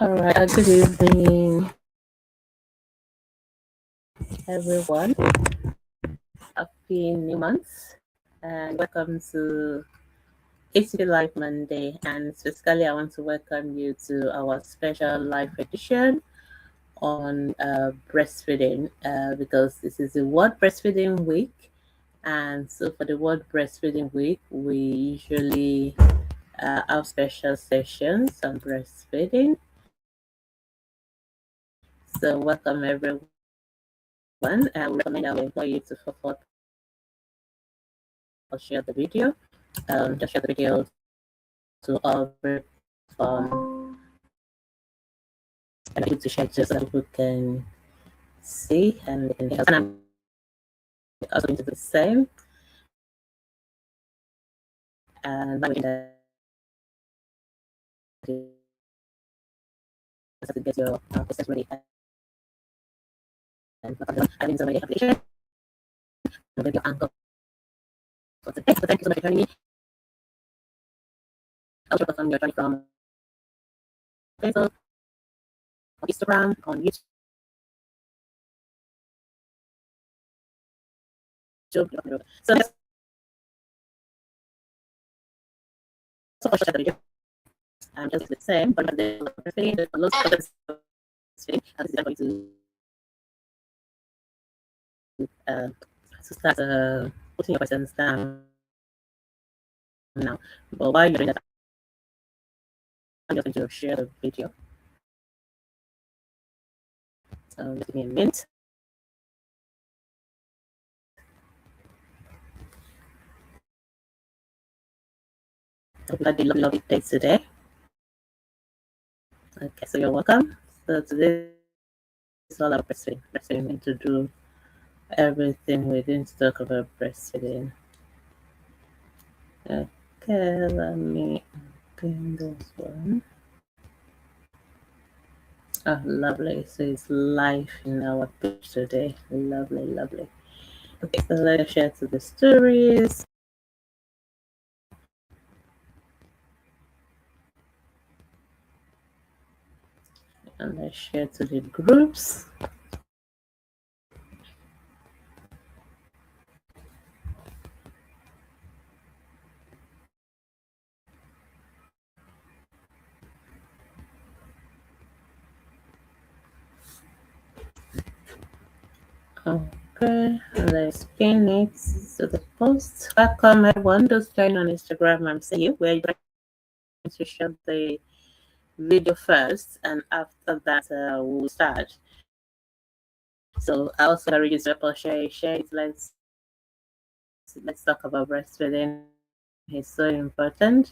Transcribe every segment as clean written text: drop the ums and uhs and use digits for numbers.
All right, good evening, everyone. Happy new month, and welcome to ACP Live Monday. And specifically, I want to welcome you to our special live edition on breastfeeding because this is the World Breastfeeding Week. And so, for the World Breastfeeding Week, we usually have special sessions on breastfeeding. So, welcome everyone. I would recommend I will employ you to forward or share the video. Just share the video to all and able to share just so that people can see and they can help. And I'm also going to do the same. And by the way, to get your process ready and having somebody application and get your anchor for today. So thank you so much for joining me. I'll show you you're joining from Facebook, on Instagram, on YouTube. So let's also share the video. I'm just the same, but the thing that lots of this thing, and this is going to start putting your questions down now. But while you're doing that, I'm just going to share the video. So just give me a minute. Hope you had a lovely day today. Okay, so you're welcome. So today is all about breastfeeding. Breastfeeding, going to do everything we're going to talk about breastfeeding. Okay, let me open this one. Oh, lovely. So it's live in our page today. Lovely, lovely. Okay, so let's share to the stories. And let's share to the groups. Okay, let's pin it to the post. Welcome everyone. Just join on Instagram. I'm seeing you where you're going to share the video first, and after that, we'll start. So I also encourage you to share it. Let's talk about breastfeeding. It's so important.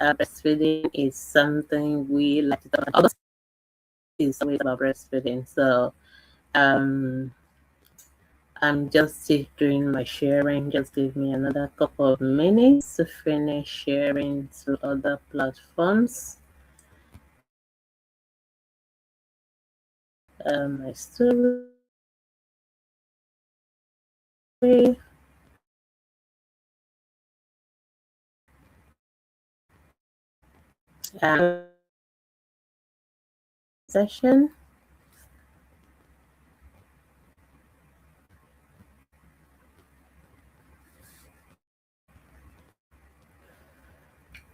Breastfeeding is something we like to talk about. August is always about breastfeeding. So I'm just doing my sharing. Just give me another couple of minutes to finish sharing to other platforms. My story. Session.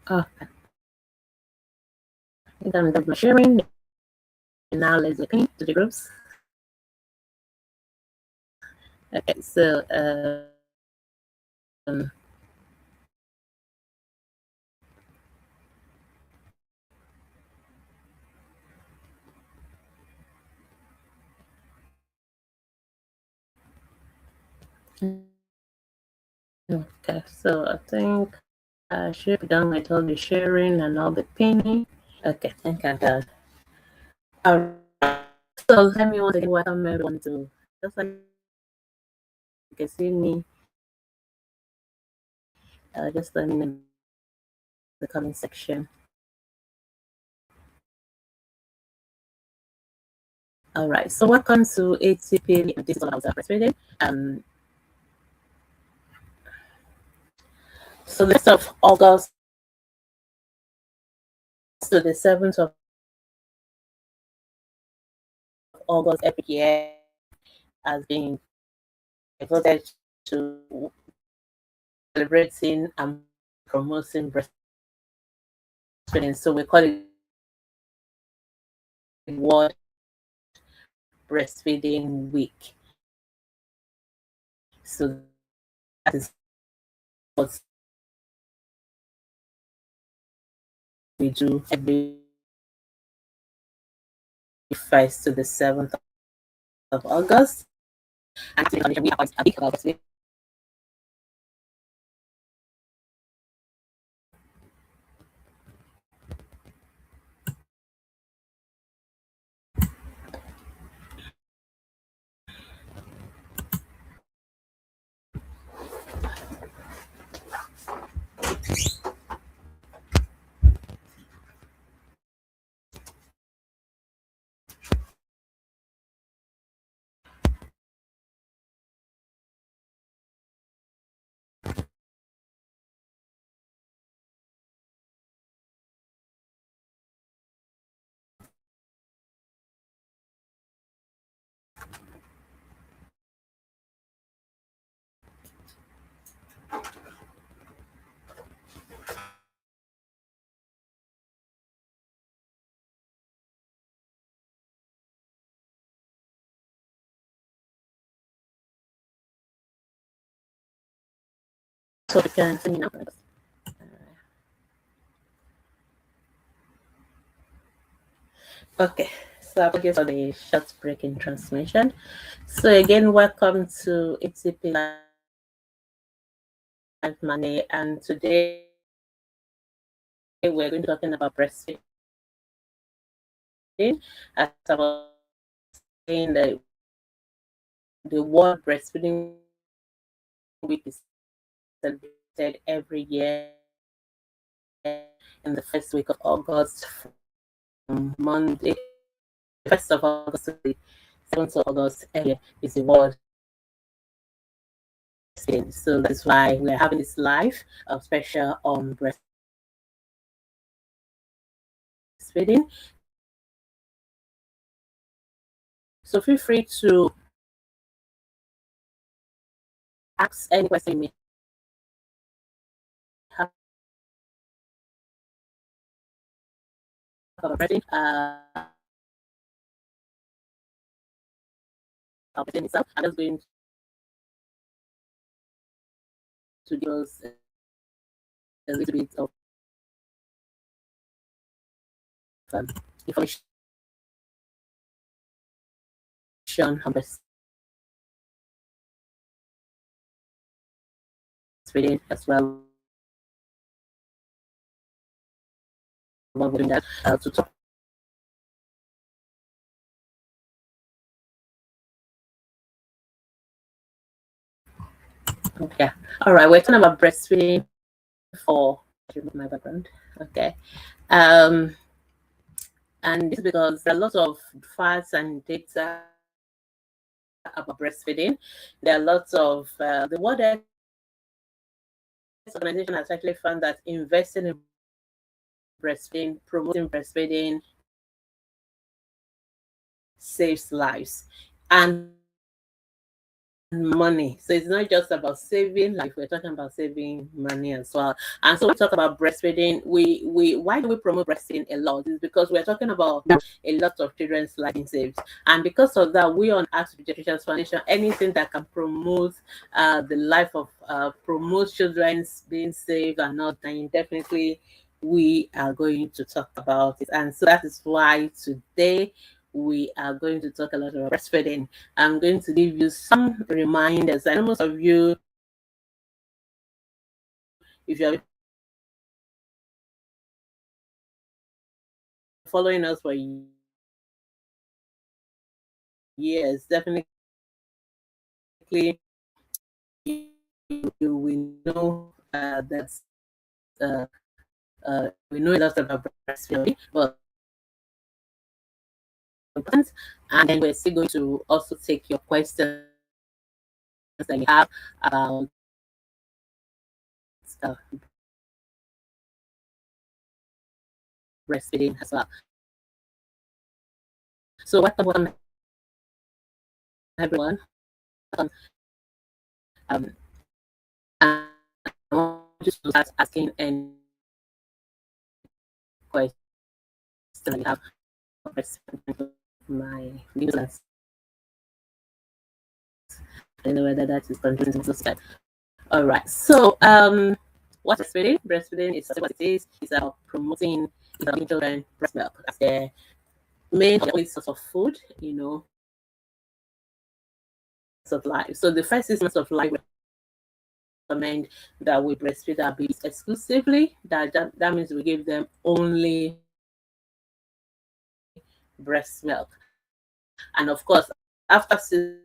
Oh, I think I'm done my sharing. Now let's look into the groups. Okay, so okay, so I think I should be done with all the sharing and all the pinning. Okay, thank you. All right. So let me once again welcome everyone to just like you can see me. Just let me know in the comment section. All right. So welcome to ATP. This is all about breastfeeding. So the 1st of August to the 7th of August every year has been devoted to celebrating and promoting breastfeeding. So we call it World Breastfeeding Week. So that is what we do every 1st to the 7th of August. And we are quite a big about breastfeeding. So we can see now. Okay, so apologies for the short break in transmission. So again, welcome to ATP Live Money, and today we're going to be talking about breastfeeding. As I was saying, the World Breastfeeding Week is celebrated every year in the first week of August, from Monday, 1st of August to the 7th of August. Every is the World Breastfeeding. So that's why we're having this live special on breastfeeding. So feel free to ask any question you may have about breastfeeding. Itself. I'm just going to give us a little bit of information on breastfeeding as well. While we're doing that, to talk okay. All right, we're talking about breastfeeding for my background. Okay. And this is because there are a lot of facts and data about breastfeeding. There are lots of the World Health Organization has actually found that investing in breastfeeding, promoting breastfeeding, saves lives and money. So it's not just about saving life, we're talking about saving money as well. And so we talk about breastfeeding. We why do we promote breastfeeding a lot? Is because we're talking about a lot of children's life being saved. And because of that, we on Ask Pediatricians Foundation, anything that can promote the life of promote children's being saved and not dying, definitely we are going to talk about it. And so that is why today we are going to talk a lot about breastfeeding. I'm going to give you some reminders. I know most of you, if you're following us for years, definitely you will know that we know a lot about breastfeeding, but and then we're still going to also take your questions that you have about uh, breastfeeding as well. So welcome everyone. And I want you to start asking any question that you have my videos. I don't know whether that is continuing to subscribe. All right. So, what's breastfeeding? Breastfeeding is what it is. It's about promoting children breast milk as their main source of food. Of life. So the first 6 months of life recommend that we breastfeed our babies exclusively. That means we give them only breast milk. And of course, after 6 months,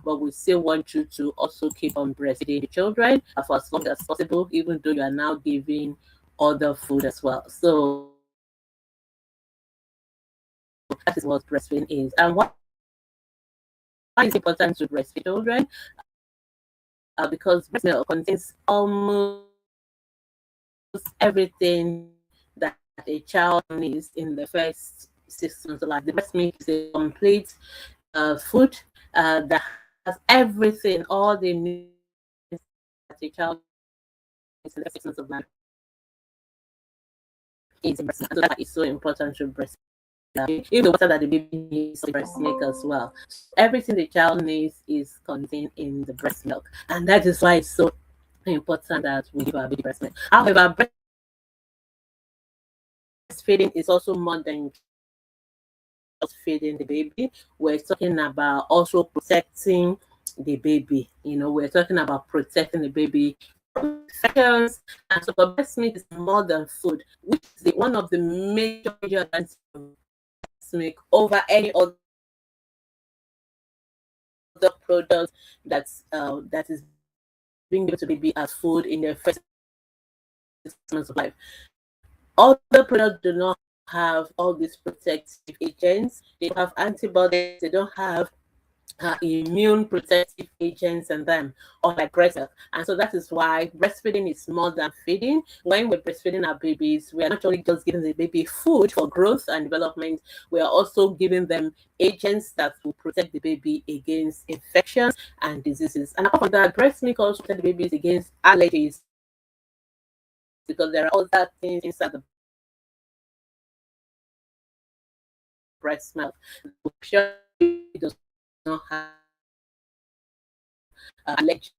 but we still want you to also keep on breastfeeding the children for as long as possible, even though you are now giving other food as well. So that is what breastfeeding is. And why is it important to breastfeed children? Because breast milk contains almost everything that a child needs in the first 6 months of life. The breast milk is a complete food that has everything, all the needs that a child needs in the 6 months of life is in breast milk. So that is so important to breastfeed. Even the water that the baby needs to breast milk as well. So everything the child needs is contained in the breast milk, and that is why it's so important that we give our baby breast milk. However, breastfeeding is also more than just feeding the baby. We're talking about also protecting the baby. We're talking about protecting the baby from infections. And so, for breast milk is more than food, which is one of the major advantages of breast milk over any other product that is being given to baby as food in their first 6 months of life. Other products do not have all these protective agents. They don't have antibodies. They don't have immune protective agents in them, or like breast milk. And so that is why breastfeeding is more than feeding. When we're breastfeeding our babies, we are not only just giving the baby food for growth and development, we are also giving them agents that will protect the baby against infections and diseases. And apart from that, breast milk also protects the babies against allergies, because there are other things inside the breast milk. Sure, it does not have allergic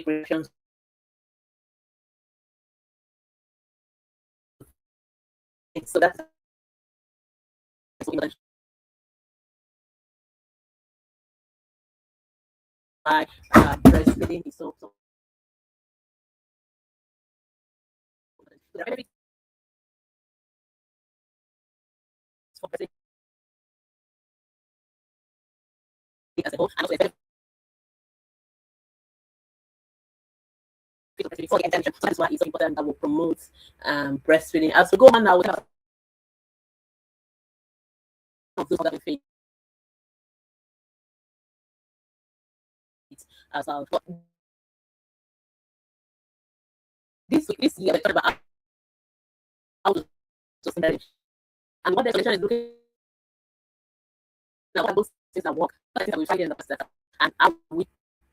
reactions. So that's why breastfeeding is so as a whole, and also before the intervention. So that's why it's so important that we promote breastfeeding. As we go on now, we have those other benefits as well. But this year, we're talking about how to sustain marriage. And what the solution is looking at what those things that work, what things that we find in the past, and how we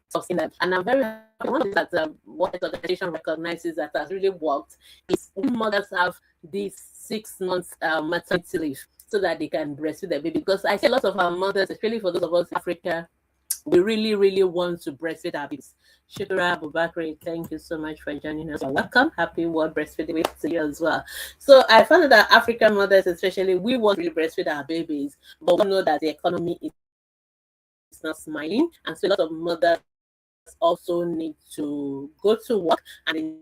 sustain them. And I'm very happy. One of the things that what the organization recognizes that has really worked is when mothers have these 6 months maternity leave so that they can breastfeed their baby. Because I see a lot of our mothers, especially for those of us in Africa, we really, really want to breastfeed our babies. Shukra Abubakar, thank you so much for joining us. Welcome. Happy World Breastfeeding Week to you as well. So I found that African mothers, especially, we want to really breastfeed our babies, but we know that the economy is not smiling. And so a lot of mothers also need to go to work and they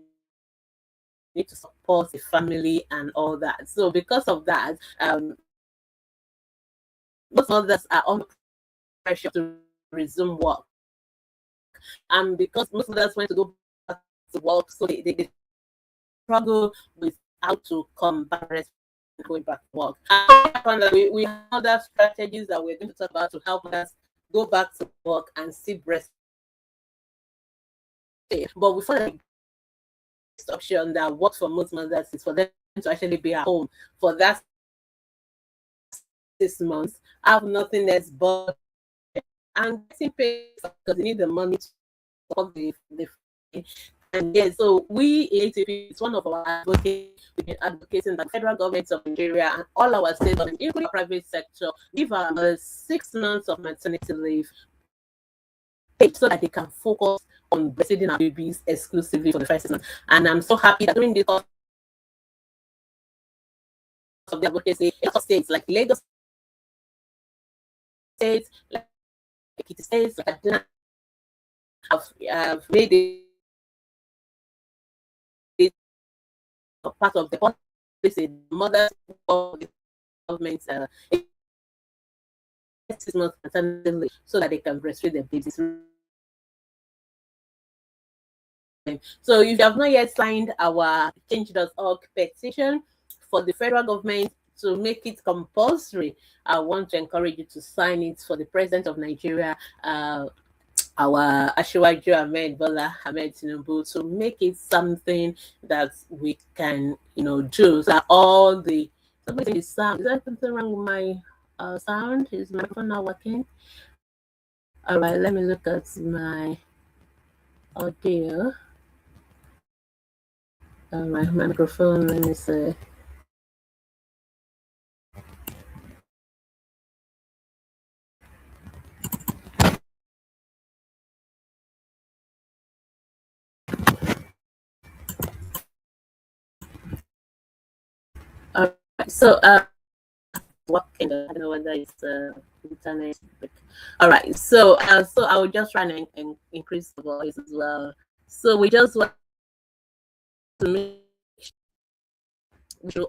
need to support the family and all that. So because of that, most mothers are under pressure to resume work. And because most mothers want to go back to work, so they struggle with how to come back and going back to work. And we have other strategies that we're going to talk about to help us go back to work and still breastfeed. But we find the option that works for most mothers is for them to actually be at home for that 6 months, have nothing else but and getting paid because they need the money to support the and yes, so we in ATP, it's one of our advocates. We've been advocating that the federal government of Nigeria and all our state governments, including the private sector, give our 6 months of maternity leave paid so that they can focus on breastfeeding our babies exclusively for the first 6 months. And I'm so happy that during the course of the advocacy, a lot of states like Lagos State, like Ekiti State, like Kaduna have made it part of the policy. Mothers of the government 6 months maternity leave so that they can breastfeed their babies. So if you have not yet signed our change.org petition for the federal government to make it compulsory, I want to encourage you to sign it for the president of Nigeria, our Ashiwaju Ahmed Bola Ahmed Tinubu, to make it something that we can, do. So that all the something is sound. Is there something wrong with my sound? Is my phone not working? All right, let me look at my audio. My microphone. Let me see. All right, so working. I don't know whether it's internet. All right, so I will just try and increase the voice as well. So we just want to make sure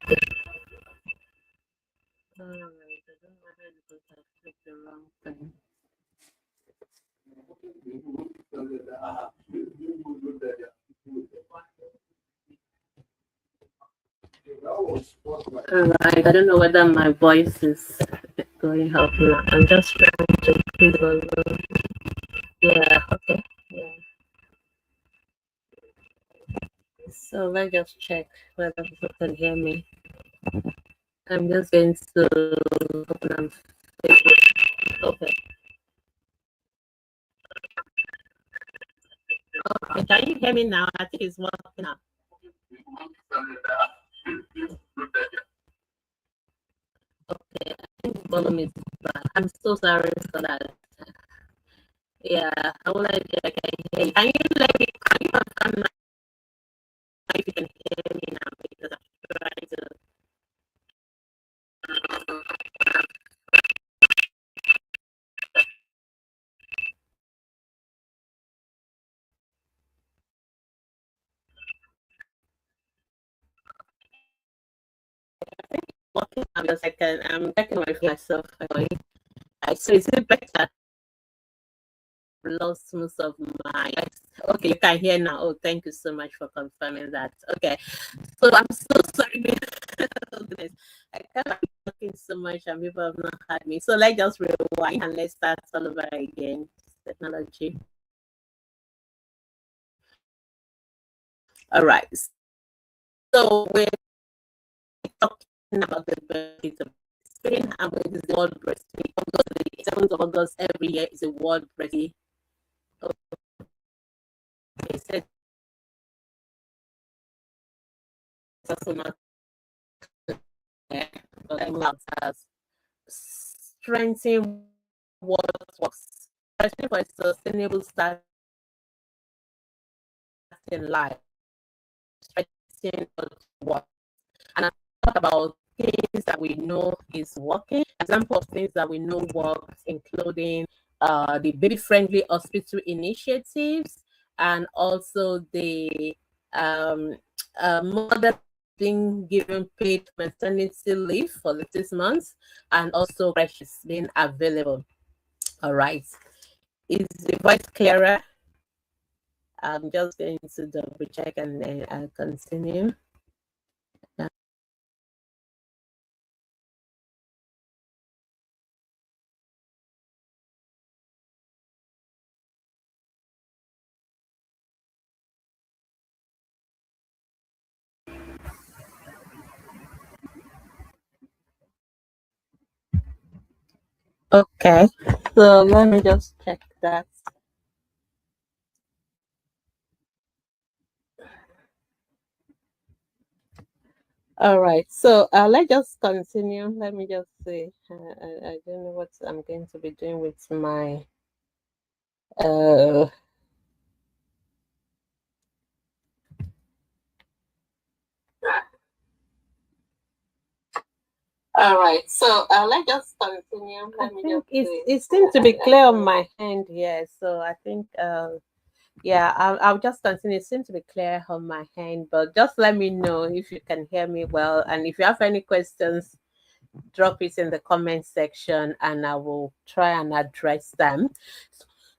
Alright, I don't know whether because I clicked the wrong thing. Alright, I don't know whether my voice is going up now. I'm just trying to figure out. Yeah, okay. Yeah. So let's just check whether people can hear me. I'm just going to open up Facebook. Okay. Okay, can you hear me now? I think it's working now. Okay, I think the volume is bad. I'm so sorry for that. Yeah, I would like to can hear you. Can you let me, can you confirm now if you can hear me now? Because I'm trying to. Working now because I'm checking my myself. So is it better? Lost most of my. Okay, you can hear now. Oh, thank you so much for confirming that. Okay, so I'm so sorry. Oh, goodness. I can't be talking so much and people have not heard me. So let's just rewind and let's start all over again. Technology. All right. So we're talking about the birth of breastfeeding and what is the World Breastfeeding. August, the 7th of August every year is a World Breastfeeding. Okay, so it's also not strengthening what works, especially for a sustainable start in life, strengthening what works. And I talk about things that we know is working. Example of things that we know works, including the baby-friendly hospital initiatives and also the um, mother being given paid maternity leave for the 6 months and also crashes being available. All right. Is the voice clearer? I'm just going to double check and then I'll continue. Okay, so let me just check that. All right, so let's just continue. Let me just see. I don't know what I'm going to be doing with my. Uh, all right, so let's just continue. Let me just it seems to be clear on my hand here, so I think yeah, I'll just continue. It seems to be clear on my hand, but just let me know if you can hear me well. And if you have any questions, drop it in the comment section and I will try and address them.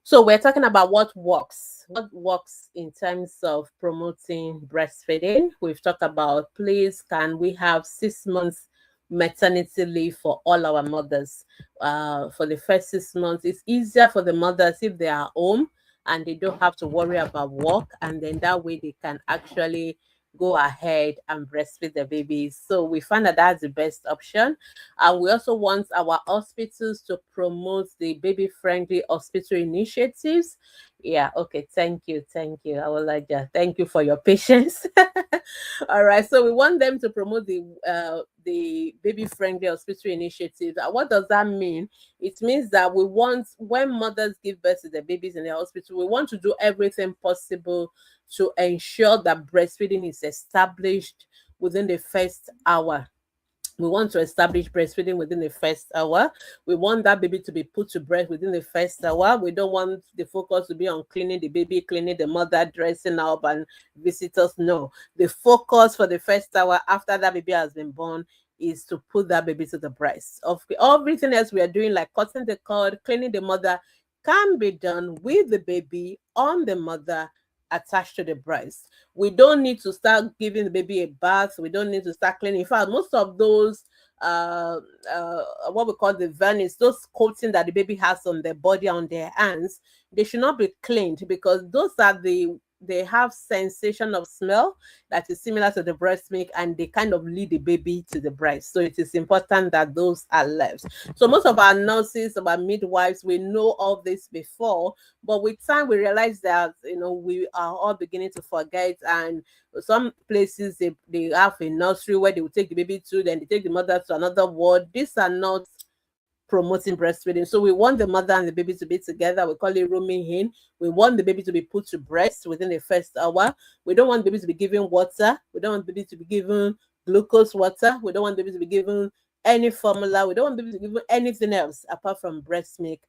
So we're talking about what works. What works in terms of promoting breastfeeding. We've talked about, please, can we have 6 months maternity leave for all our mothers? For the first 6 months, it's easier for the mothers if they are home and they don't have to worry about work, and then that way they can actually go ahead and breastfeed the babies. So we find that that's the best option. And we also want our hospitals to promote the baby friendly hospital initiatives. Yeah, okay, thank you. Thank you. I would like that. Thank you for your patience. All right. So we want them to promote the baby friendly hospital initiative. What does that mean? It means that we want, when mothers give birth to the babies in the hospital, we want to do everything possible to ensure that breastfeeding is established within the first hour We want to establish breastfeeding within the first hour. We want that baby to be put to breast within the first hour. We don't want the focus to be on cleaning the baby, cleaning the mother, dressing up, and visitors. No, the focus for the first hour after that baby has been born is to put that baby to the breast. Of everything else we are doing, like cutting the cord, cleaning the mother, can be done with the baby on the mother attached to the breast. We don't need to start giving the baby a bath. We don't need to start cleaning. In fact, most of those uh, what we call the vernix, those coating that the baby has on their body, on their hands, they should not be cleaned, because those are they have sensation of smell that is similar to the breast milk, and they kind of lead the baby to the breast. So it is important that those are left. So most of our nurses, our midwives, we know all this before, but with time we realize that we are all beginning to forget. And some places they have a nursery where they will take the baby to, then they take the mother to another ward. These are not promoting breastfeeding. So we want the mother and the baby to be together. We call it rooming in. We want the baby to be put to breast within the first hour. We don't want the baby to be given water. We don't want the baby to be given glucose water. We don't want the baby to be given any formula. We don't want the baby to be given anything else apart from breast milk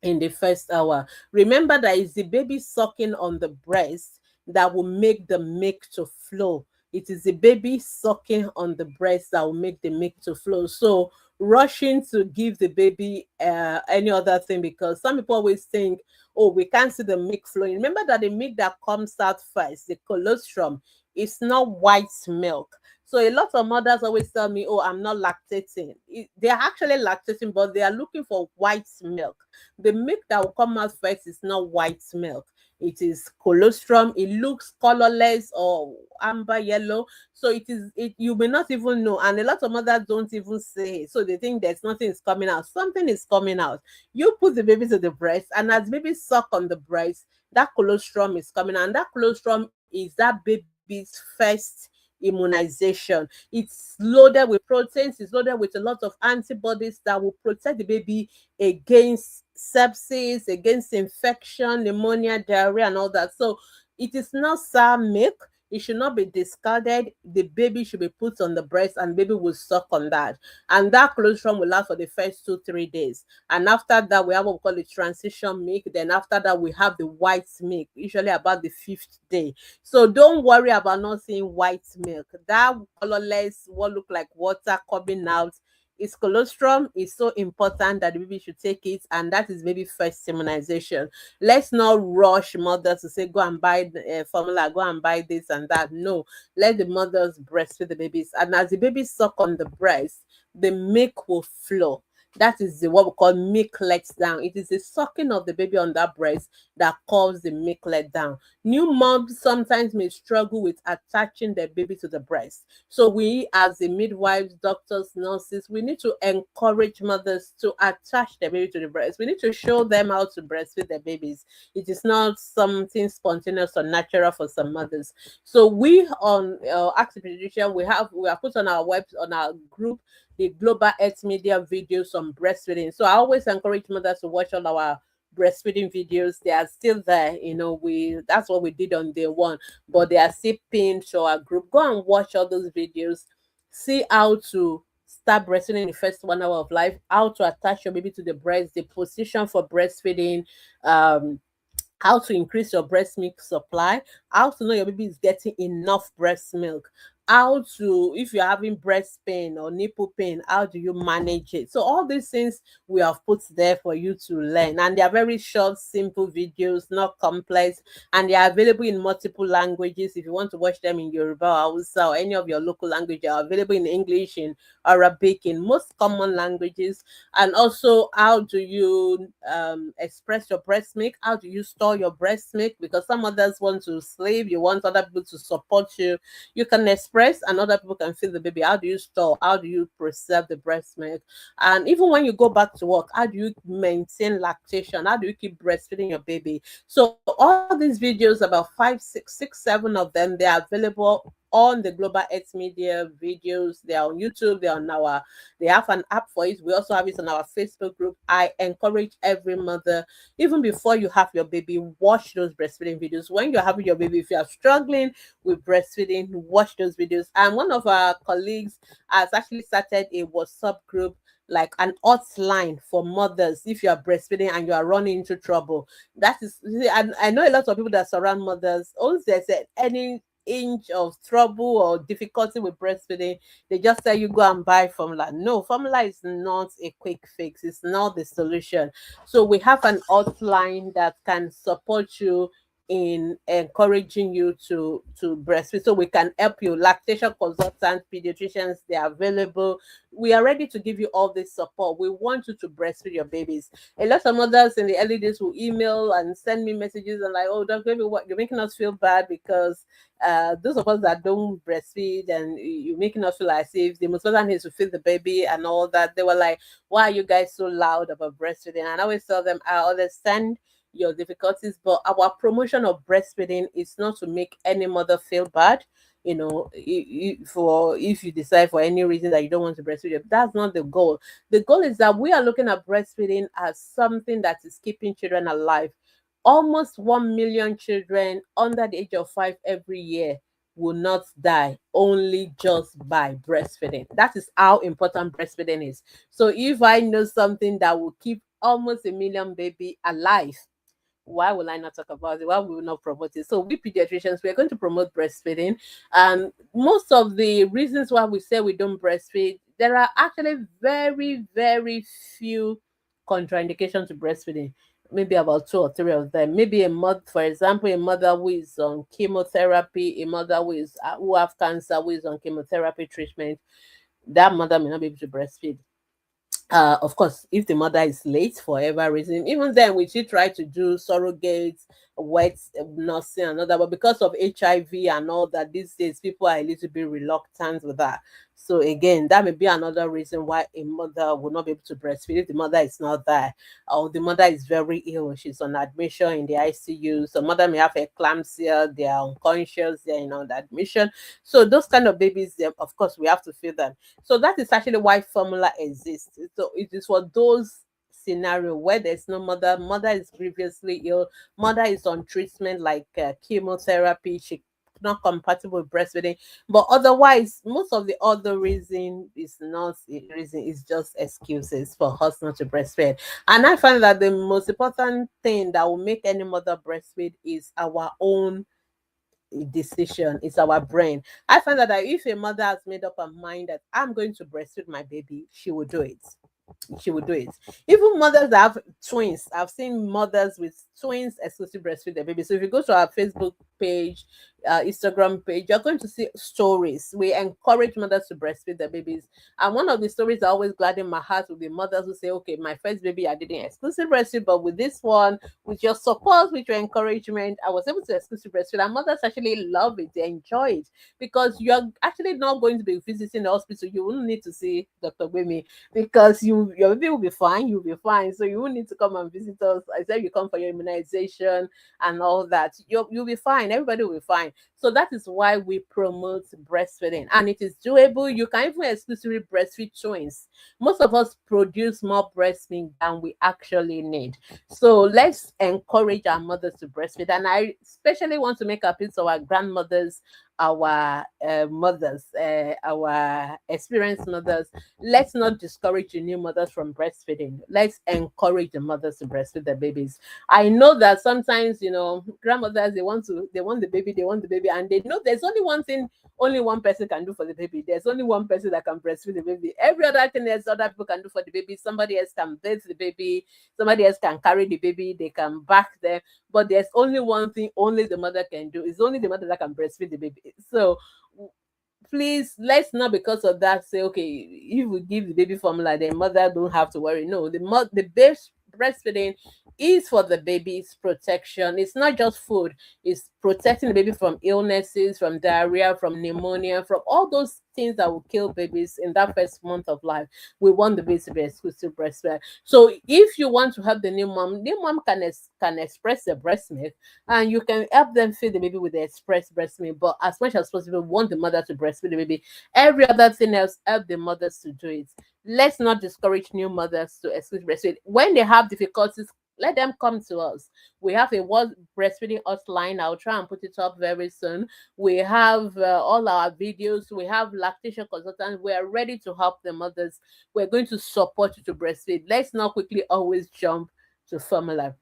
in the first hour. Remember that it's the baby sucking on the breast that will make the milk to flow. It is the baby sucking on the breast that will make the milk to flow. So rushing to give the baby any other thing, because some people always think, oh, we can't see the milk flowing. Remember that the milk that comes out first, the colostrum, is not white milk. So a lot of mothers always tell me, oh, I'm not lactating. They are actually lactating, but they are looking for white milk. The milk that will come out first is not white milk. It is colostrum. It looks colorless or amber yellow. So you may not even know. And a lot of mothers don't even say it. So they think there's nothing is coming out. Something is coming out. You put the baby to the breast, and as baby suck on the breast, that colostrum is coming out. And that colostrum is that baby's first immunization. It's loaded with proteins, it's loaded with a lot of antibodies that will protect the baby against sepsis, against infection, pneumonia, diarrhea, and all that. So it is not sour milk. It should not be discarded. The baby should be put on the breast, and baby will suck on that. And that colostrum will last for the first 2-3 days. And after that, we have what we call the transition milk. Then after that, we have the white milk, usually about the 5th day. So don't worry about not seeing white milk. That colorless, what look like water coming out, is colostrum. Is so important that the baby should take it, and that is baby first immunization. Let's not rush mothers to say, go and buy the formula, go and buy this and that. No, let the mothers breastfeed the babies, and as the baby suck on the breast, the milk will flow. That is what we call milk let down. It is the sucking of the baby on that breast that causes the milk let down. New moms sometimes may struggle with attaching their baby to the breast. So we, as the midwives, doctors, nurses, we need to encourage mothers to attach their baby to the breast. We need to show them how to breastfeed their babies. It is not something spontaneous or natural for some mothers. So we on Ask the Pediatrician, we have put on our on our group, the Global Health Media videos on breastfeeding. So I always encourage mothers to watch all our breastfeeding videos. They are still there. That's what we did on day one, but they are still pinned to our group. Go and watch all those videos. See how to start breastfeeding in the first 1 hour of life, how to attach your baby to the breast, the position for breastfeeding, how to increase your breast milk supply, how to know your baby is getting enough breast milk, how to, if you're having breast pain or nipple pain, how do you manage it? So all these things we have put there for you to learn, and they are very short, simple videos, not complex, and they are available in multiple languages. If you want to watch them in Yoruba or Hausa or any of your local language, they are available in English, in Arabic, in most common languages. And also, how do you express your breast milk? How do you store your breast milk? Because some others want to slave, you want other people to support you. You can express, and other people can feed the baby. How do you store? How do you preserve the breast milk? And even when you go back to work, how do you maintain lactation? How do you keep breastfeeding your baby? So all these videos, about 5, 6, 6, 7 of them, they are available on the Global Health Media videos. They are on YouTube. They have an app for it. We also have it on our Facebook group. I encourage every mother, even before you have your baby, watch those breastfeeding videos. When you're having your baby, if you are struggling with breastfeeding, watch those videos. And one of our colleagues has actually started a WhatsApp group, like an hotline for mothers if you are breastfeeding and you are running into trouble. That is, and I know a lot of people that surround mothers. Once there's any inch of trouble or difficulty with breastfeeding, they just tell you go and buy formula. No, formula is not a quick fix. It's not the solution. So we have an hotline that can support you in encouraging you to breastfeed, so we can help you. Lactation consultants, pediatricians, they are available. We are ready to give you all this support. We want you to breastfeed your babies. A lot of mothers in the early days will email and send me messages and like, oh, Dr. Baby, what you're making us feel bad because those of us that don't breastfeed, and you're making us feel as if the most important is to feed the baby and all that. They were like, why are you guys so loud about breastfeeding? And I always tell them, I understand your difficulties, but our promotion of breastfeeding is not to make any mother feel bad. You know, for if you decide for any reason that you don't want to breastfeed, that's not the goal. The goal is that we are looking at breastfeeding as something that is keeping children alive. Almost 1 million children under the age of 5 every year will not die only just by breastfeeding. That is how important breastfeeding is. So if I know something that will keep almost a million baby alive, why will I not talk about it? Why will we not promote it? So we pediatricians, we are going to promote breastfeeding. And most of the reasons why we say we don't breastfeed, there are actually very, very few contraindications to breastfeeding. Maybe about two or three of them. Maybe a mother, for example, a mother who is on chemotherapy, a mother who have cancer, who is on chemotherapy treatment, that mother may not be able to breastfeed. Of course, if the mother is late for whatever reason, even then we should try to do surrogates, wet nursing and all that. But because of HIV and all that these days, people are a little bit reluctant with that. So again, that may be another reason why a mother will not be able to breastfeed if the mother is not there, or the mother is very ill, she's on admission in the ICU. So mother may have eclampsia, they are unconscious, they're in on admission. So those kind of babies, of course, we have to feed them. So that is actually why formula exists. So it is for those scenario where there's no mother, mother is grievously ill, mother is on treatment like chemotherapy, she not compatible with breastfeeding. But otherwise, most of the other reason is not a reason, it's just excuses for us not to breastfeed. And I find that the most important thing that will make any mother breastfeed is our own decision. It's our brain. I find that if a mother has made up her mind that I'm going to breastfeed my baby, she will do it. She would do it. Even mothers that have twins, I've seen mothers with twins exclusive breastfeed their baby. So if you go to our Facebook page, Instagram page, you're going to see stories. We encourage mothers to breastfeed their babies. And one of the stories that always gladden my heart will be mothers who say, okay, my first baby, I didn't exclusive breastfeed, but with this one, with your support, with your encouragement, I was able to exclusive breastfeed. And mothers actually love it, they enjoy it, because you're actually not going to be visiting the hospital. You won't need to see Dr. Bemi, because your baby will be fine, you'll be fine. So you won't need to come and visit us. I said you come for your immunization and all that. You'll be fine. Everybody will be fine. So that is why we promote breastfeeding, and it is doable. You can even exclusively breastfeed twins. Most of us produce more breast milk than we actually need. So let's encourage our mothers to breastfeed. And I especially want to make appeal to our grandmothers, our mothers, our experienced mothers. Let's not discourage the new mothers from breastfeeding. Let's encourage the mothers to breastfeed their babies. I know that sometimes, grandmothers, they want the baby, and they know there's only one thing only one person can do for the baby. There's only one person that can breastfeed the baby. Every other thing there's other people can do for the baby. Somebody else can bathe the baby, somebody else can carry the baby, they can back them. But there's only one thing only the mother can do. It's only the mother that can breastfeed the baby. So please, let's not because of that say, okay, if we give the baby formula, then mother don't have to worry. No, the best breastfeeding is for the baby's protection. It's not just food, it's protecting the baby from illnesses, from diarrhea, from pneumonia, from all those things that will kill babies in that first month of life. We want the baby to be exclusive breastfed. So if you want to help the new mom can can express the breast milk, and you can help them feed the baby with the express breast milk. But as much as possible, we want the mother to breastfeed the baby. Every other thing else, help the mothers to do it. Let's not discourage new mothers to exclusive breastfeed. When they have difficulties, let them come to us. We have a World Breastfeeding hotline. I'll try and put it up very soon. We have all our videos. We have lactation consultants. We are ready to help the mothers. We're going to support you to breastfeed. Let's not quickly always jump to formula.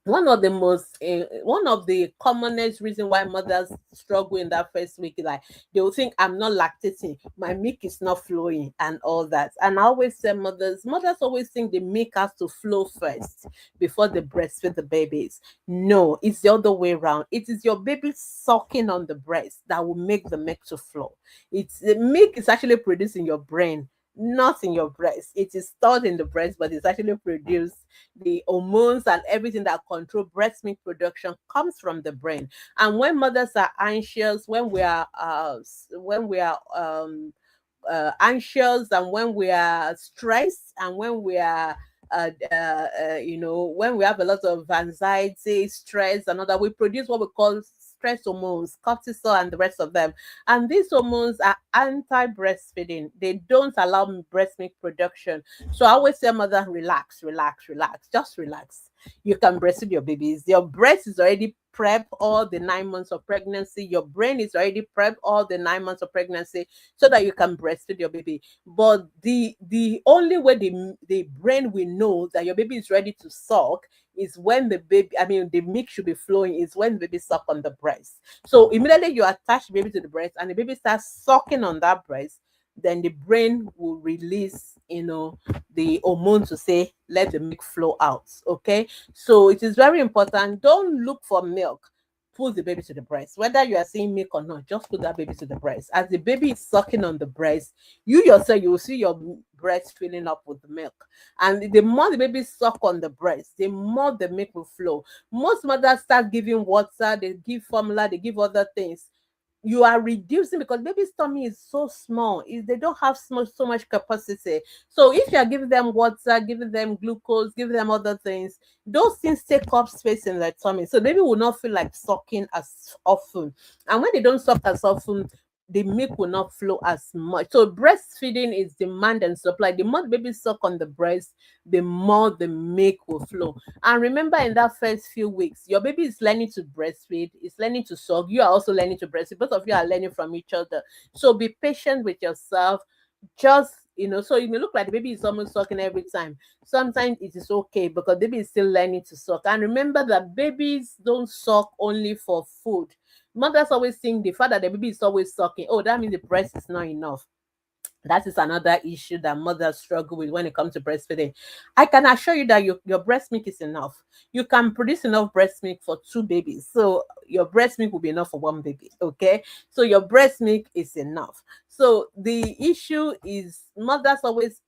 One of the commonest reason why mothers struggle in that first week is like they will think, I'm not lactating, my milk is not flowing and all that. And I always say mothers always think the milk has to flow first before they breastfeed the babies. No, it's the other way around. It is your baby sucking on the breast that will make the milk to flow. It's the milk is actually produced in your brain, not in your breast. It is stored in the breast, but it's actually produced. The hormones and everything that control breast milk production comes from the brain. And when mothers are anxious, when we are anxious, and when we are stressed, and when we are when we have a lot of anxiety, stress, and all that, we produce what we call stress hormones, cortisol, and the rest of them. And these hormones are anti-breastfeeding. They don't allow breast milk production. So I always tell mother, relax, relax, relax, just relax. You can breastfeed your babies. Your breast is already prep all the 9 months of pregnancy. Your brain is already prep all the 9 months of pregnancy so that you can breastfeed your baby. But the only way the brain will know that your baby is ready to suck is when the milk should be flowing, is when the baby suck on the breast. So immediately you attach the baby to the breast and the baby starts sucking on that breast, then the brain will release, the hormone to say, let the milk flow out. Okay. So it is very important. Don't look for milk. Put the baby to the breast. Whether you are seeing milk or not, just put that baby to the breast. As the baby is sucking on the breast, you yourself, you will see your breast filling up with milk. And the more the baby suck on the breast, the more the milk will flow. Most mothers start giving water, they give formula, they give other things. You are reducing, because baby's tummy is so small, they don't have so much capacity. So if you are giving them water, giving them glucose, giving them other things, those things take up space in their tummy, so baby will not feel like sucking as often. And when they don't suck as often, the milk will not flow as much. So breastfeeding is demand and supply. The more the baby suck on the breast, the more the milk will flow. And remember, in that first few weeks, your baby is learning to breastfeed, is learning to suck. You are also learning to breastfeed. Both of you are learning from each other. So be patient with yourself. Just, so it may look like the baby is almost sucking every time. Sometimes it is okay because the baby is still learning to suck. And remember that babies don't suck only for food. Mothers always think the fact that the baby is always sucking, oh, that means the breast is not enough. That is another issue that mothers struggle with when it comes to breastfeeding. I can assure you that your breast milk is enough. You can produce enough breast milk for 2 babies. So your breast milk will be enough for 1 baby. Okay. So your breast milk is enough. So the issue is mothers always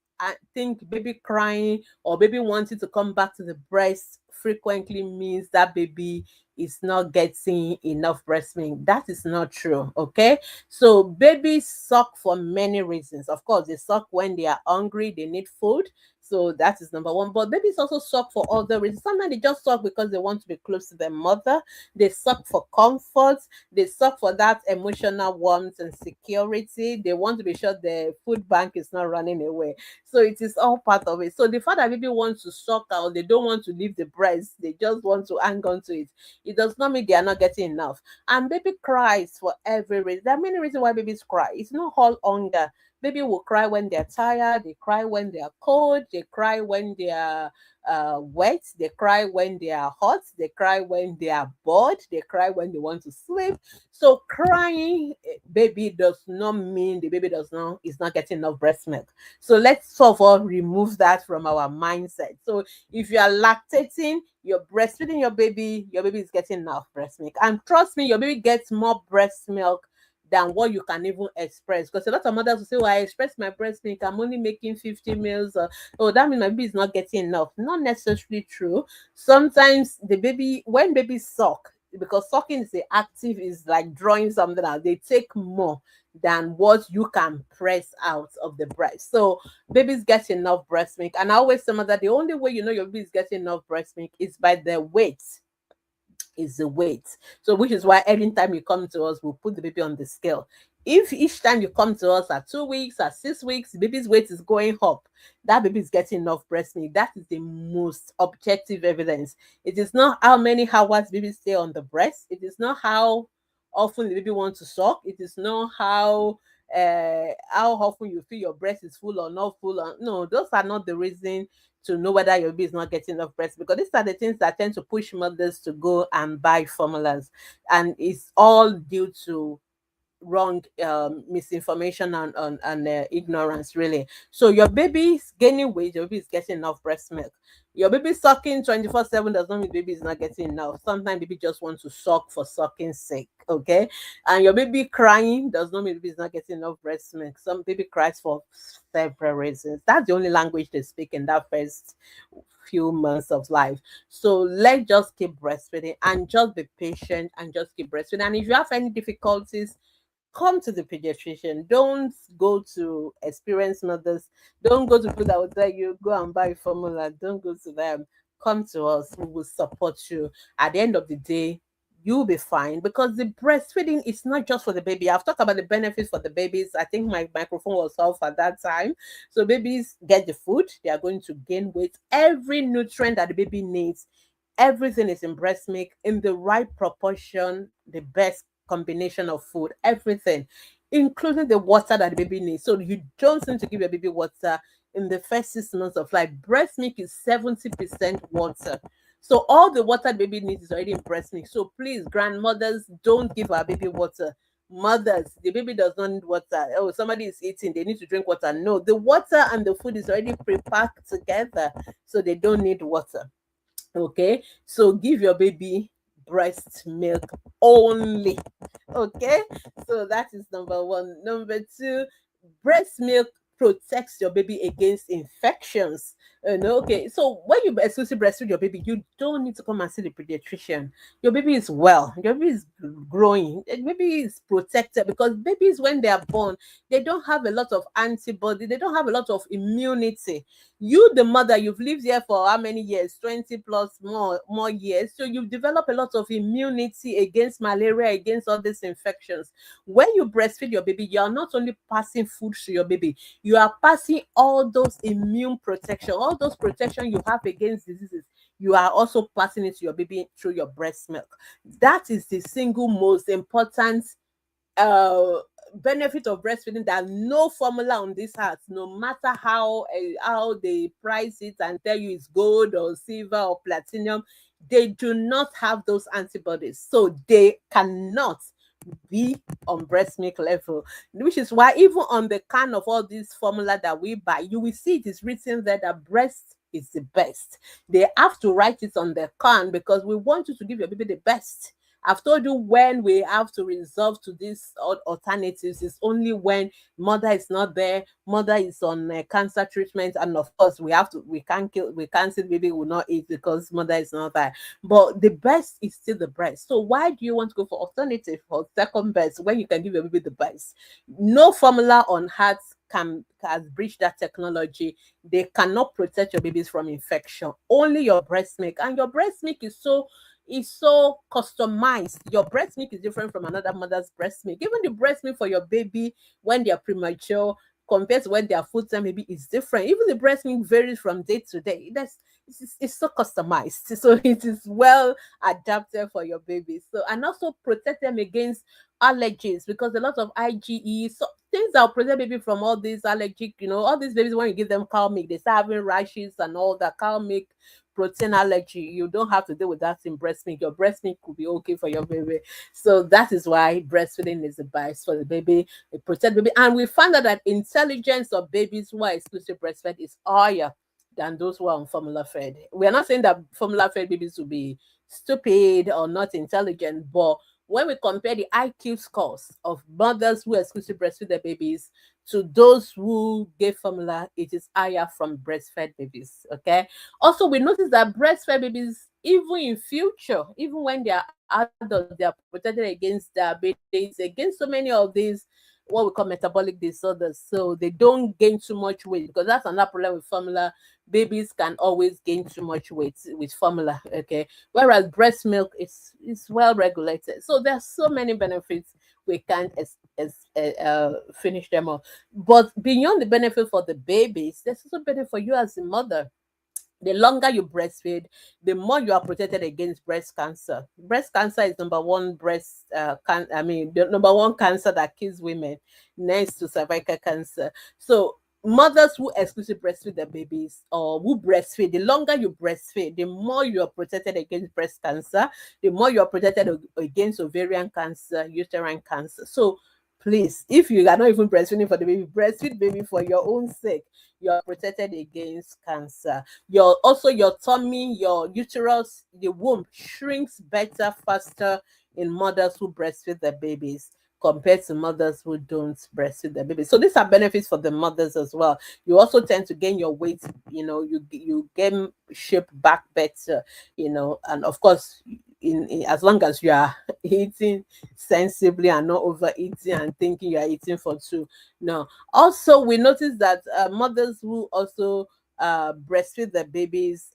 think baby crying or baby wanting to come back to the breast frequently means that baby is not getting enough breast milk. That is not true. Okay. So babies suck for many reasons. Of course, they suck when they are hungry, they need food. So that is number one. But babies also suck for other reasons. Sometimes they just suck because they want to be close to their mother. They suck for comfort. They suck for that emotional warmth and security. They want to be sure the food bank is not running away. So it is all part of it. So the fact that baby wants to suck out, they don't want to leave the breast, they just want to hang on to it. It does not mean they are not getting enough. And baby cries for every reason. There are many reasons why babies cry. It's not all hunger. Baby will cry when they're tired, they cry when they are cold, they cry when they are wet, they cry when they are hot, they cry when they are bored, they cry when they want to sleep. So crying, baby, does not mean the baby is not getting enough breast milk. So let's sort of all remove that from our mindset. So if you are lactating, you're breastfeeding your baby is getting enough breast milk. And trust me, your baby gets more breast milk than what you can even express. Because a lot of mothers will say, "Oh, I express my breast milk. I'm only making 50 meals." Or, "Oh, that means my baby is not getting enough." Not necessarily true. Sometimes the baby, when babies suck, because sucking is the active, is like drawing something out. They take more than what you can press out of the breast. So babies get enough breast milk. And I always tell that the only way you know your baby is getting enough breast milk is by the weight, is the weight. So which is why every time you come to us, we'll put the baby on the scale. If each time you come to us at 2 weeks, at 6 weeks, the baby's weight is going up, that baby is getting enough breast milk. That is the most objective evidence. It is not how many hours babies stay on the breast. It is not how often the baby wants to suck. It is not how often you feel your breast is full or not full. Or, no, those are not the reason to know whether your baby is not getting enough breast, because these are the things that tend to push mothers to go and buy formulas, and it's all due to wrong misinformation and ignorance, really. So your baby is gaining weight, your baby is getting enough breast milk. Your baby sucking 24/7 does not mean baby is not getting enough. Sometimes baby just wants to suck for sucking sake, okay? And your baby crying does not mean baby is not getting enough breast milk. Some baby cries for several reasons. That's the only language they speak in that first few months of life. So let's just keep breastfeeding and just be patient and just keep breastfeeding. And if you have any difficulties, come to the pediatrician. Don't go to experienced mothers. Don't go to people that will tell you go and buy formula. Don't go to them. Come to us. We will support you. At the end of the day, you'll be fine, because the breastfeeding is not just for the baby. I've talked about the benefits for the babies. I think my microphone was off at that time. So babies get the food. They are going to gain weight. Every nutrient that the baby needs, everything is in breast milk in the right proportion, the best combination of food, everything, including the water that the baby needs. So you don't need to give your baby water in the first 6 months of life. Breast milk is 70% water. So all the water the baby needs is already in breast milk. So please, grandmothers, don't give our baby water. Mothers, the baby does not need water. Oh, somebody is eating, they need to drink water. No, the water and the food is already pre-packed together, so they don't need water. Okay, so give your baby breast milk only. Okay, so that is number one. Number two, breast milk protects your baby against infections. Okay, so when you exclusive breastfeed your baby, you don't need to come and see the pediatrician. Your baby is well, your baby is growing, your baby is protected, because babies, when they are born, they don't have a lot of antibody, they don't have a lot of immunity. You, the mother, you've lived here for how many years? 20 plus more years. So you've developed a lot of immunity against malaria, against all these infections. When you breastfeed your baby, you are not only passing food to your baby, you are passing all those immune protection, all those protection you have against diseases. You are also passing it to your baby through your breast milk. That is the single most important uh benefit of breastfeeding, that no formula on this earth, no matter how they price it and tell you it's gold or silver or platinum, they do not have those antibodies, so they cannot be on breast milk level. Which is why even on the can of all these formula that we buy, you will see it is written there that breast is the best. They have to write it on the can, because we want you to give your baby the best. I've told you, when we have to resort to these alternatives is only when mother is not there, mother is on cancer treatment, and of course we can't say baby will not eat because mother is not there. But the best is still the breast. So why do you want to go for alternative for second best when you can give your baby the best? No formula on heart has breached that technology. They cannot protect your babies from infection. Only your breast milk, and your breast milk is so customized. Your breast milk is different from another mother's breast milk. Even the breast milk for your baby when they are premature compared to when they are full-time baby is different. Even the breast milk varies from day to day. It's so customized. So it is well adapted for your baby. So, and also protect them against allergies, because a lot of IgE, so things that will protect baby from all these allergic, all these babies, when you give them cow milk, they start having rashes and all that. Cow milk protein allergy, you don't have to deal with that in breast milk. Your breast milk could be okay for your baby. So that is why breastfeeding is the best for the baby. It protects baby. And we found out that intelligence of babies who are exclusive breastfed is higher than those who are on formula fed. We are not saying that formula fed babies will be stupid or not intelligent, but when we compare the IQ scores of mothers who exclusively breastfeed their babies to those who gave formula, it is higher from breastfed babies. Okay. Also, we notice that breastfed babies, even in future, even when they are adults, they are protected against diabetes, against so many of these what we call metabolic disorders. So they don't gain too much weight, because that's another problem with formula. Babies can always gain too much weight with formula. Okay. Whereas breast milk is well regulated. So there's so many benefits. We can't finish them all. But beyond the benefit for the babies, there's also benefit for you as a mother. The longer you breastfeed, the more you are protected against breast cancer. Breast cancer is number one the number one cancer that kills women, next to cervical cancer. So mothers who exclusively breastfeed their babies, or who breastfeed, the longer you breastfeed, the more you are protected against breast cancer, the more you are protected against ovarian cancer, uterine cancer. So please, if you are not even breastfeeding for the baby, breastfeed baby for your own sake. You are protected against cancer. Your tummy, your uterus, the womb shrinks better, faster in mothers who breastfeed their babies compared to mothers who don't breastfeed their babies. So these are benefits for the mothers as well. You also tend to gain your weight, you gain shape back better, and of course, in as long as you are eating sensibly and not overeating and thinking you are eating for two. No. Also, we notice that mothers who also breastfeed their babies,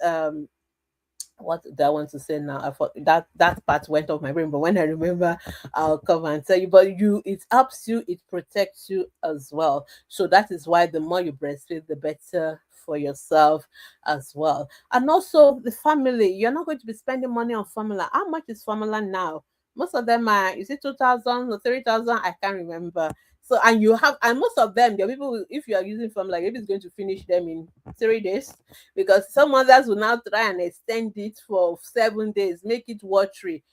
what do I want to say now? I thought that part went off my brain, but when I remember, I'll come and tell you. But it helps you, it protects you as well. So that is why the more you breastfeed, the better for yourself as well. And also the family, you're not going to be spending money on formula. How much is formula now? Most of them are, is it 2,000 or 3,000? I can't remember. So, and most of them, there are people if you are using formula, maybe it's going to finish them in 3 days, because some others will now try and extend it for 7 days, make it watery.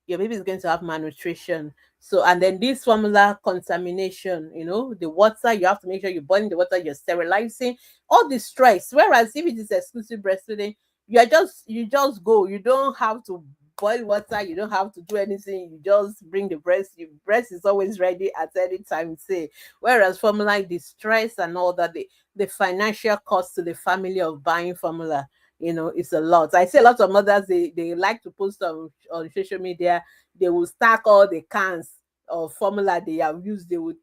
Your baby is going to have malnutrition. So, and then this formula contamination, the water, you have to make sure you're boiling the water, you're sterilizing, all the stress. Whereas if it is exclusive breastfeeding, you just go. You don't have to boil water, you don't have to do anything, you just bring the breast. Your breast is always ready at any time, say. Whereas formula, the stress and all that, the financial cost to the family of buying formula, it's a lot. I see a lot of mothers, they like to post on social media. They will stack all the cans of formula they have used. They will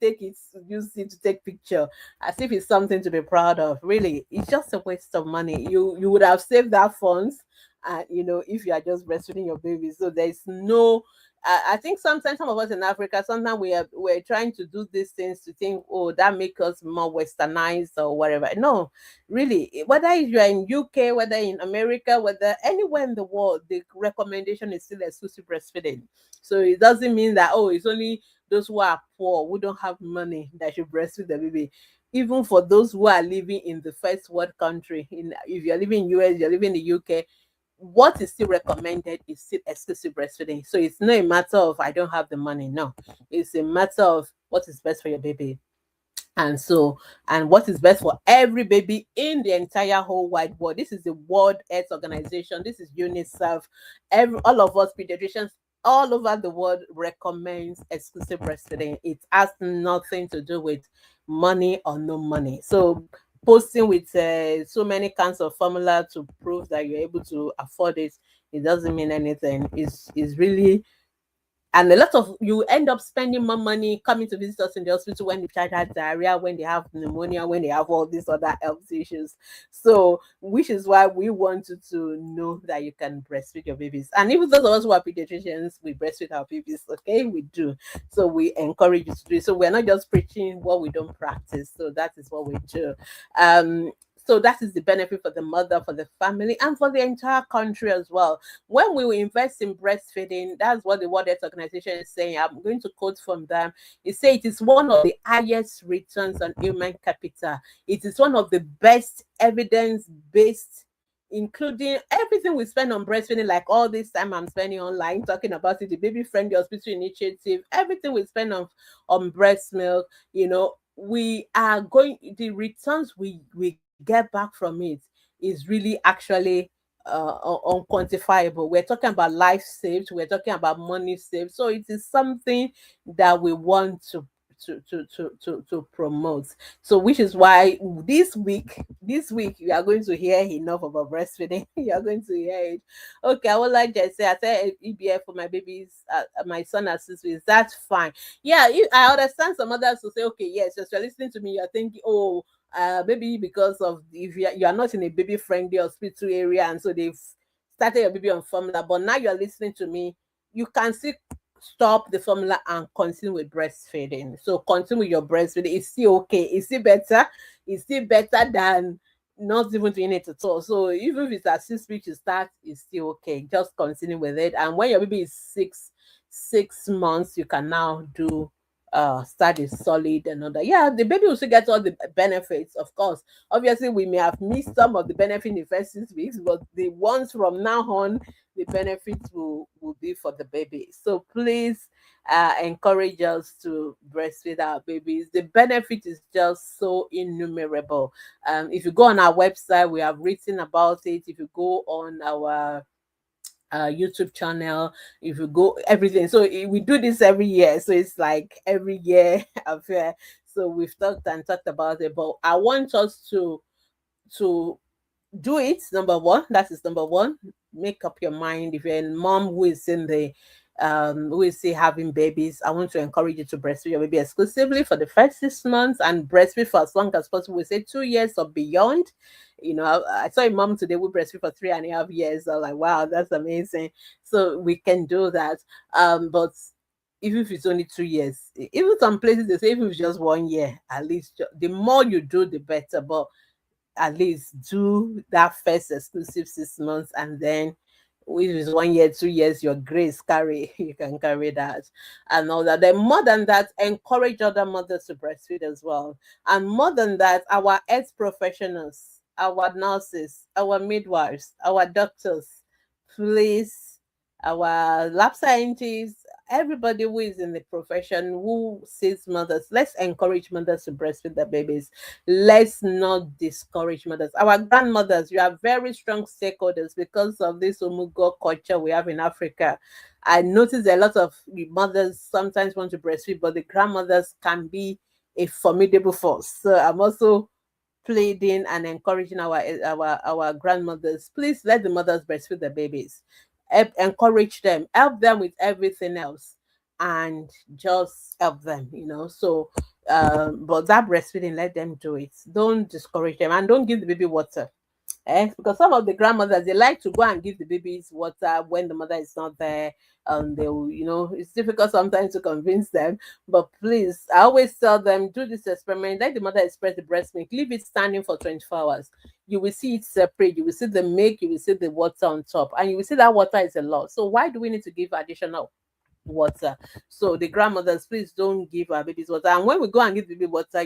use it to take picture, as if it's something to be proud of. Really, it's just a waste of money. You would have saved that funds, if you are just breastfeeding your baby. So there's no, I think sometimes some of us in Africa, sometimes we're trying to do these things to think, oh, that make us more westernized or whatever. No, really, whether you're in UK, whether in America, whether anywhere in the world, the recommendation is still exclusive breastfeeding. So it doesn't mean that, oh, it's only those who are poor, who don't have money, that should breastfeed the baby. Even for those who are living in the first world country, if you're living in US, you're living in the UK, what is still recommended is still exclusive breastfeeding. So it's not a matter of I don't have the money. No, it's a matter of what is best for your baby. And what is best for every baby in the entire whole wide world. This is the World Health Organization, this is UNICEF. All of us pediatricians all over the world recommends exclusive breastfeeding. It has nothing to do with money or no money. So posting with so many kinds of formula to prove that you're able to afford it doesn't mean anything. Is really, and a lot of you end up spending more money coming to visit us in the hospital when the child has diarrhea, when they have pneumonia, when they have all these other health issues. So, which is why we want you to know that you can breastfeed your babies. And even those of us who are pediatricians, we breastfeed our babies. Okay, we do. So we encourage you to do it. So we're not just preaching what we don't practice. So that is what we do. Um, so that is the benefit for the mother, for the family, and for the entire country as well. When we will invest in breastfeeding, that's what the World Health Organization is saying. I'm going to quote from them. It says it is one of the highest returns on human capital. It is one of the best evidence-based, including everything we spend on breastfeeding, like all this time I'm spending online talking about it, the baby friendly hospital initiative, everything we spend on breast milk, we are going, the returns we get back from it is really actually unquantifiable. We're talking about life saved. We're talking about money saved. So it is something that we want to promote. So which is why this week you are going to hear enough about breastfeeding. You are going to hear it. Okay, I would like to say I said EBF for my babies, my son has 6 weeks. That's fine. Yeah, I understand some others will say, okay, yes, as you're listening to me, you're thinking, oh, maybe because of if you are not in a baby friendly hospital area, and so they've started your baby on formula, but now you're listening to me, you can still stop the formula and continue with breastfeeding. So continue with your breastfeeding. It's still okay. It's still better. It's still better than not even doing it at all. So even if it's at 6 weeks you start, it's still okay. Just continue with it. And when your baby is 6 months, you can now do start is solid and all that. Yeah, the baby will still get all the benefits, of course. Obviously, we may have missed some of the benefit in the first 6 weeks, but the ones from now on, the benefits will be for the baby. So please encourage us to breastfeed our babies. The benefit is just so innumerable. If you go on our website, we have written about it. If you go on our YouTube channel, if you go everything. So we do this every year. So it's like every year affair. So we've talked and talked about it, but I want us to do it. Number one, that is number one. Make up your mind. If you're a mom who is in the who is still having babies, I want to encourage you to breastfeed your baby exclusively for the first 6 months and breastfeed for as long as possible. We say 2 years or beyond. I saw a mom today who breastfeed for 3.5 years. I was like, wow, that's amazing. So we can do that. But even if it's only 2 years, even some places they say even if it's just 1 year, at least the more you do, the better. But at least do that first exclusive 6 months, and then if it's 1 year, 2 years, your grace carry, you can carry that and all that. Then more than that, encourage other mothers to breastfeed as well. And more than that, our health professionals, our nurses, our midwives, our doctors, please, our lab scientists, everybody who is in the profession who sees mothers, let's encourage mothers to breastfeed their babies. Let's not discourage mothers. Our grandmothers, you are very strong stakeholders because of this omugo culture we have in Africa. I notice a lot of mothers sometimes want to breastfeed, but the grandmothers can be a formidable force. So I'm also pleading and encouraging our grandmothers. Please let the mothers breastfeed their babies. Encourage them, help them with everything else, and just help them. So but that breastfeeding, let them do it. Don't discourage them, and don't give the baby water. Because some of the grandmothers, they like to go and give the babies water when the mother is not there. They will, it's difficult sometimes to convince them. But please, I always tell them, do this experiment. Let the mother express the breast milk. Leave it standing for 24 hours. You will see it separate. You will see the milk. You will see the water on top, and you will see that water is a lot. So why do we need to give additional water? So the grandmothers, please don't give our babies water. And when we go and give the baby water,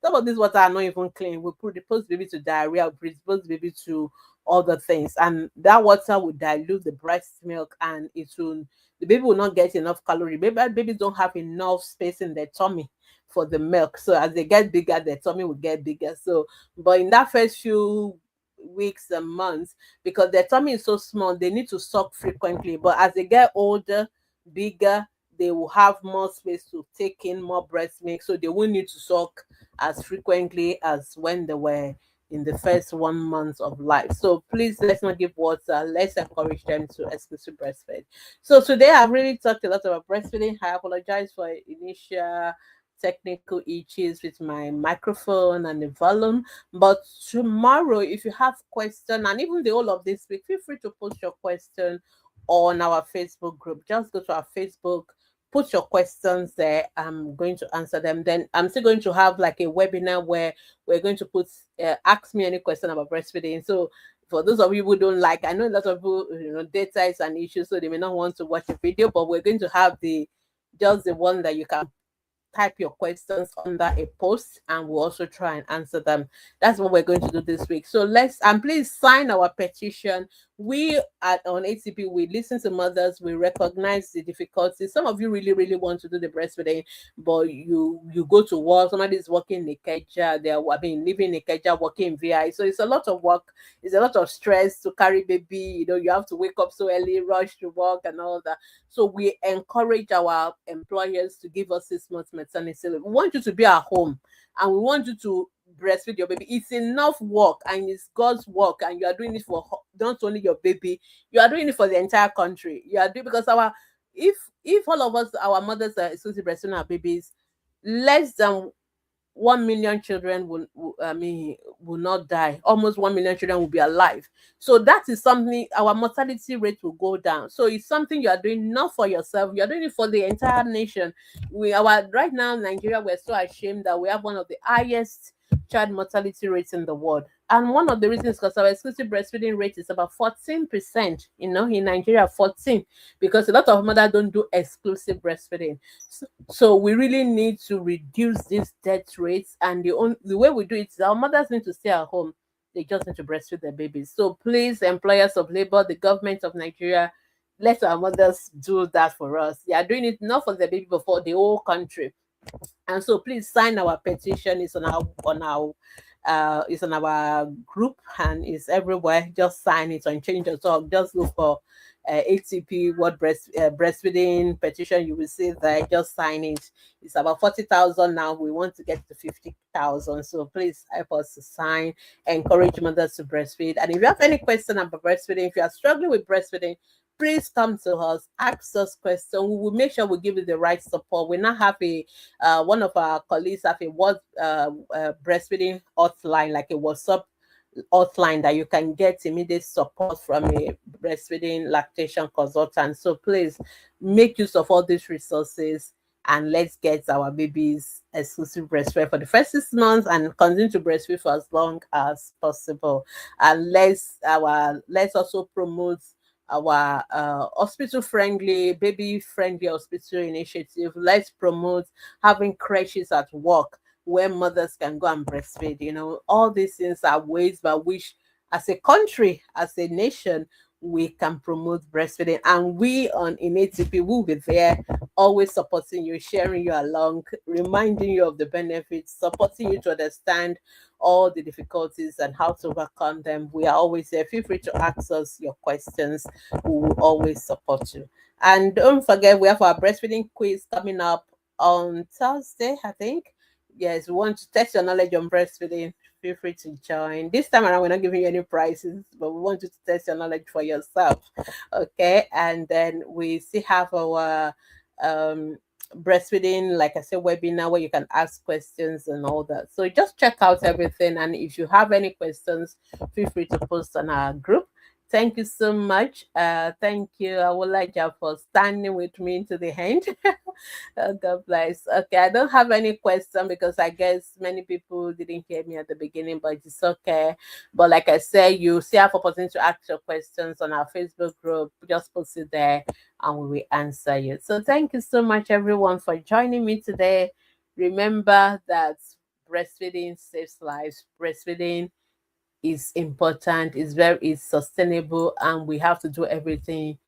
some of these water are not even clean. We predispose the baby to diarrhea, we predispose the baby to other things, and that water will dilute the breast milk, and the baby will not get enough calorie. Babies don't have enough space in their tummy for the milk. So as they get bigger, their tummy will get bigger. So but in that first few weeks and months, because their tummy is so small, they need to suck frequently. But as they get older, bigger, they will have more space to take in more breast milk, so they won't need to suck as frequently as when they were in the first 1 month of life. So please, let's not give water. Let's encourage them to exclusive breastfeed. So today I've really talked a lot about breastfeeding. I apologize for initial technical issues with my microphone and the volume. But tomorrow, if you have question, and even the whole of this week, feel free to post your question on our Facebook group. Just go to our Facebook, put your questions there. I'm going to answer them. Then I'm still going to have like a webinar where we're going to put ask me any question about breastfeeding. So for those of you who don't like, I know a lot of people, data is an issue, so they may not want to watch a video, but we're going to have just the one that you can type your questions under a post, and we'll also try and answer them. That's what we're going to do this week. So please sign our petition. we at on ATP, we listen to mothers, we recognize the difficulties. Some of you really, really want to do the breastfeeding, but you go to work, somebody's working in Ikeja, living in Ikeja, working in VI. So it's a lot of work, it's a lot of stress to carry baby, you have to wake up so early, rush to work and all that. So we encourage our employers to give us 6 months maternity leave. We want you to be at home and we want you to breastfeed your baby. It's enough work and it's God's work, and you are doing it for not only your baby, you are doing it for the entire country. You are doing because if all of us, our mothers are exclusive breastfeeding our babies, less than 1 million children will not die. Almost 1 million children will be alive. So that is something, our mortality rate will go down. So it's something you are doing not for yourself, you are doing it for the entire nation. Our right now in Nigeria, we're so ashamed that we have one of the highest child mortality rates in the world. And one of the reasons because our exclusive breastfeeding rate is about 14%, in Nigeria, 14, because a lot of mothers don't do exclusive breastfeeding. So we really need to reduce these death rates, and the way we do it is our mothers need to stay at home. They just need to breastfeed their babies. So please, employers of labor, the government of Nigeria, let our mothers do that for us. They are doing it not for the baby, but for the whole country. And so please sign our petition. It's on our group and it's everywhere. Just sign it on Change.org. Just look for ATP Breastfeeding petition. You will see that. Just sign it. It's about 40,000 now. We want to get to 50,000. So please help us to sign. Encourage mothers to breastfeed. And if you have any question about breastfeeding, if you are struggling with breastfeeding, please come to us, ask us questions. We will make sure we give you the right support. We now have one of our colleagues have a breastfeeding hotline, like a WhatsApp hotline that you can get immediate support from a breastfeeding lactation consultant. So please make use of all these resources and let's get our babies exclusive breastfeed for the first 6 months and continue to breastfeed for as long as possible. And let's also promote our hospital friendly, baby friendly hospital initiative. Let's promote having creches at work where mothers can go and breastfeed. All these things are ways by which, as a country, as a nation, we can promote breastfeeding. And we in ATP will be there, always supporting you, sharing you along, reminding you of the benefits, supporting you to understand all the difficulties and how to overcome them. We are always there. Feel free to ask us your questions. We will always support you. And don't forget, we have our breastfeeding quiz coming up on Thursday, I think. Yes, we want to test your knowledge on breastfeeding. Feel free to join. This time around, we're not giving you any prizes, but we want you to test your knowledge for yourself. Okay, and then we still have our breastfeeding, like I said, webinar where you can ask questions and all that. So just check out everything, and if you have any questions, feel free to post on our group. Thank you so much. Thank you, Awolaja, for standing with me to the end. Oh, God bless. Okay, I don't have any question because I guess many people didn't hear me at the beginning, but it's okay. But like I said, you still have opportunity to ask your questions on our Facebook group. Just post it there and we will answer you. So thank you so much, everyone, for joining me today. Remember that breastfeeding saves lives. Breastfeeding is important, is sustainable, and we have to do everything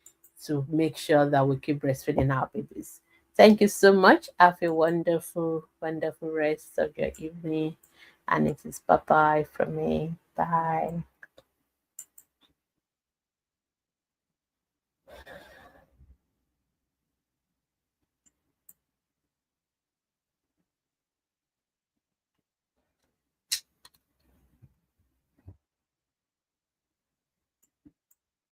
to make sure that we keep breastfeeding our babies. Thank you so much. Have a wonderful, wonderful rest of your evening. And it is bye bye from me. Bye.